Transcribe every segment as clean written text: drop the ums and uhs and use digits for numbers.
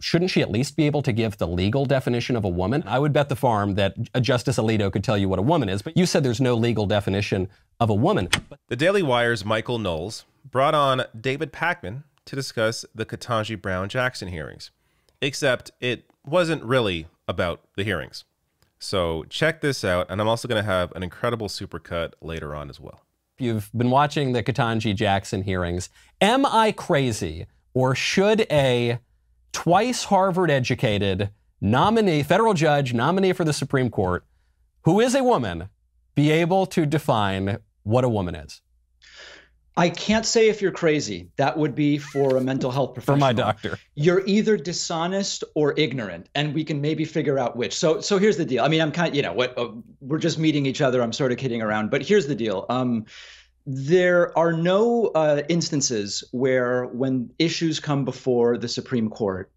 shouldn't she at least be able to give the legal definition of a woman? I would bet the farm that Justice Alito could tell you what a woman is, but you said there's no legal definition of a woman. The Daily Wire's Michael Knowles brought on David Pakman to discuss the Ketanji Brown Jackson hearings, except it wasn't really about the hearings. So check this out, and I'm also going to have an incredible supercut later on as well. You've been watching the Ketanji Jackson hearings. Am I crazy, or should a twice Harvard-educated nominee, federal judge, nominee for the Supreme Court, who is a woman, be able to define what a woman is? I can't say if you're crazy. That would be for a mental health professional. For my doctor. You're either dishonest or ignorant, and we can maybe figure out which. So here's the deal. I mean, I'm kind of, you know, we're just meeting each other. I'm sort of kidding around, but here's the deal. There are no instances where when issues come before the Supreme Court,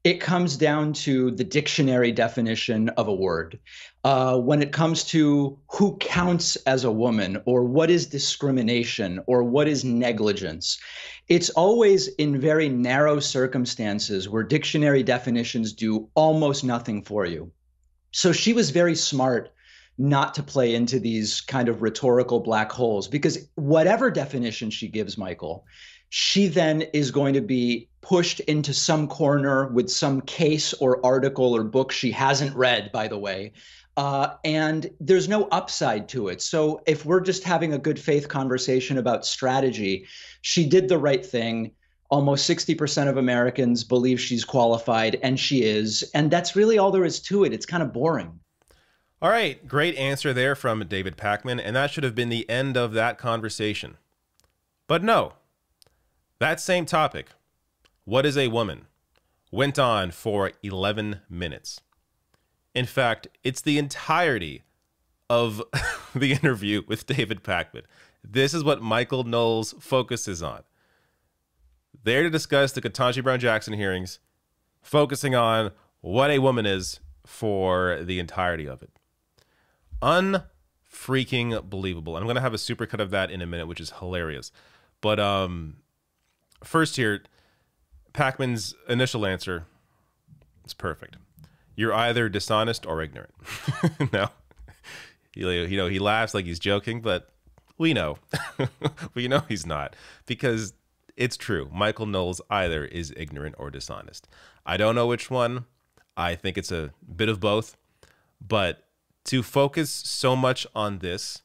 it comes down to the dictionary definition of a word. When it comes to who counts as a woman, or what is discrimination, or what is negligence, it's always in very narrow circumstances where dictionary definitions do almost nothing for you. So she was very smart not to play into these kind of rhetorical black holes, because whatever definition she gives, Michael, she then is going to be pushed into some corner with some case or article or book she hasn't read, by the way. And there's no upside to it. So if we're just having a good faith conversation about strategy, she did the right thing. Almost 60% of Americans believe she's qualified, and she is. And that's really all there is to it. It's kind of boring. All right, great answer there from David Pakman, and that should have been the end of that conversation. But no, that same topic, what is a woman, went on for 11 minutes. In fact, it's the entirety of the interview with David Pakman. This is what Michael Knowles focuses on. There to discuss the Ketanji Brown Jackson hearings, focusing on what a woman is for the entirety of it. Unfreaking believable. I'm going to have a supercut of that in a minute, which is hilarious. But first here, Pakman's initial answer is perfect. You're either dishonest or ignorant. No, you know, he laughs like he's joking, but we know. We know he's not, because it's true. Michael Knowles either is ignorant or dishonest. I don't know which one. I think it's a bit of both, but to focus so much on this,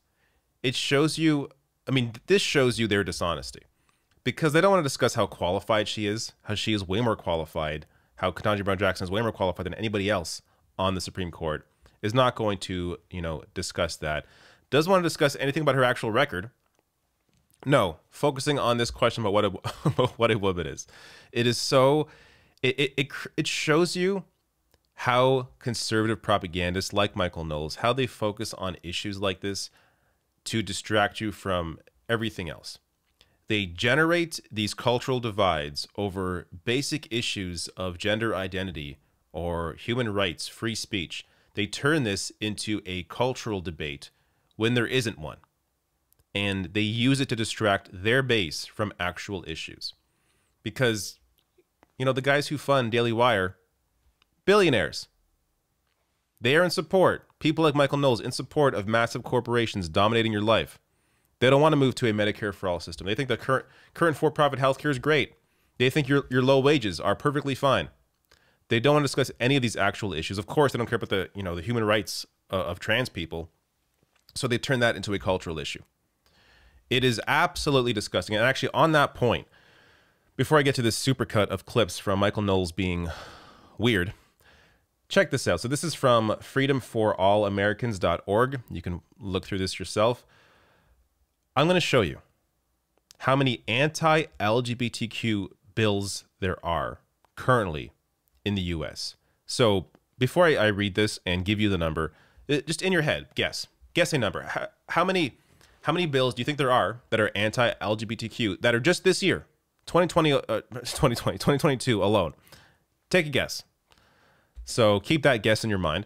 it shows you, I mean, this shows you their dishonesty, because they don't want to discuss how qualified she is, how she is way more qualified, how Ketanji Brown Jackson is way more qualified than anybody else on the Supreme Court, is not going to, you know, discuss that. Doesn't want to discuss anything about her actual record. No, focusing on this question about what a woman is. It is so, it shows you how conservative propagandists like Michael Knowles, how they focus on issues like this to distract you from everything else. They generate these cultural divides over basic issues of gender identity or human rights, free speech. They turn this into a cultural debate when there isn't one. And they use it to distract their base from actual issues. Because, you know, the guys who fund Daily Wire, billionaires. They are in support. People like Michael Knowles in support of massive corporations dominating your life. They don't want to move to a Medicare for all system. They think the current for-profit healthcare is great. They think your low wages are perfectly fine. They don't want to discuss any of these actual issues. Of course, they don't care about the, you know, the human rights of trans people. So they turn that into a cultural issue. It is absolutely disgusting. And actually, on that point, before I get to this supercut of clips from Michael Knowles being weird, check this out. So this is from freedomforallamericans.org. You can look through this yourself. I'm going to show you how many anti-LGBTQ bills there are currently in the U.S. So before I read this and give you the number, just in your head, guess a number. How many bills do you think there are that are anti-LGBTQ that are just this year, 2022 alone? Take a guess. So keep that guess in your mind.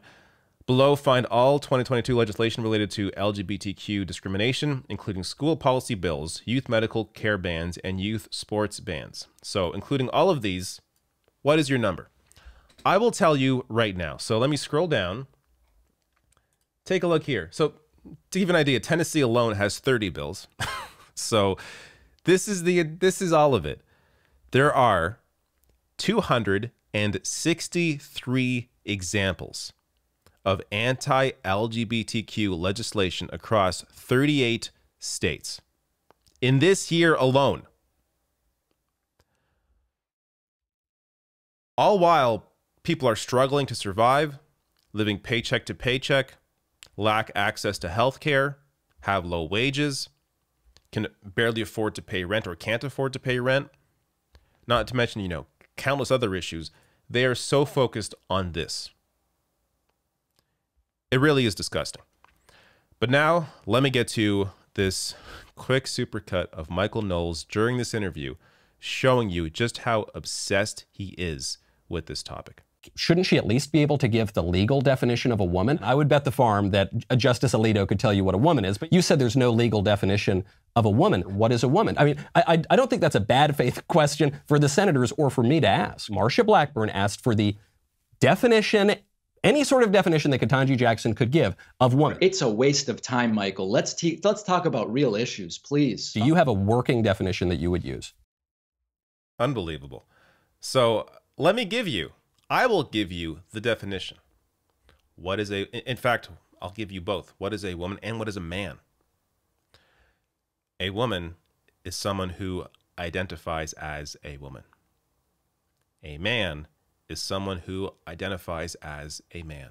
Below, find all 2022 legislation related to LGBTQ discrimination, including school policy bills, youth medical care bans, and youth sports bans. So including all of these, what is your number? I will tell you right now. So let me scroll down. Take a look here. So to give you an idea, Tennessee alone has 30 bills. So this is all of it. There are 263 examples of anti-LGBTQ legislation across 38 states in this year alone. All while people are struggling to survive, living paycheck to paycheck, lack access to health care, have low wages, can barely afford to pay rent or can't afford to pay rent, not to mention, countless other issues. They are so focused on this. It really is disgusting. But now, let me get to this quick supercut of Michael Knowles during this interview, showing you just how obsessed he is with this topic. Shouldn't she at least be able to give the legal definition of a woman? I would bet the farm that Justice Alito could tell you what a woman is, but you said there's no legal definition of a woman. What is a woman? I mean, I don't think that's a bad faith question for the senators or for me to ask. Marsha Blackburn asked for the definition, any sort of definition that Ketanji Jackson could give of woman. It's a waste of time, Michael. Let's talk about real issues, please. Do you have a working definition that you would use? Unbelievable. So I will give you the definition. In fact, I'll give you both. What is a woman and what is a man? A woman is someone who identifies as a woman. A man is someone who identifies as a man.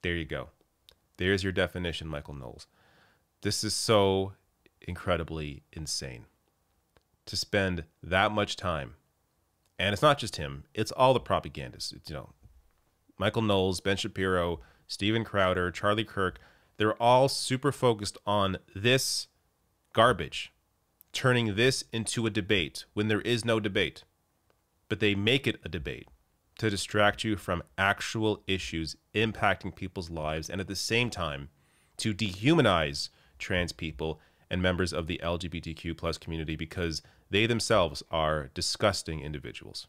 There you go. There's your definition, Michael Knowles. This is so incredibly insane to spend that much time. And it's not just him. It's all the propagandists. It's, Michael Knowles, Ben Shapiro, Steven Crowder, Charlie Kirk. They're all super focused on this garbage, turning this into a debate when there is no debate. But they make it a debate to distract you from actual issues impacting people's lives, and at the same time to dehumanize trans people and members of the LGBTQ plus community because they themselves are disgusting individuals.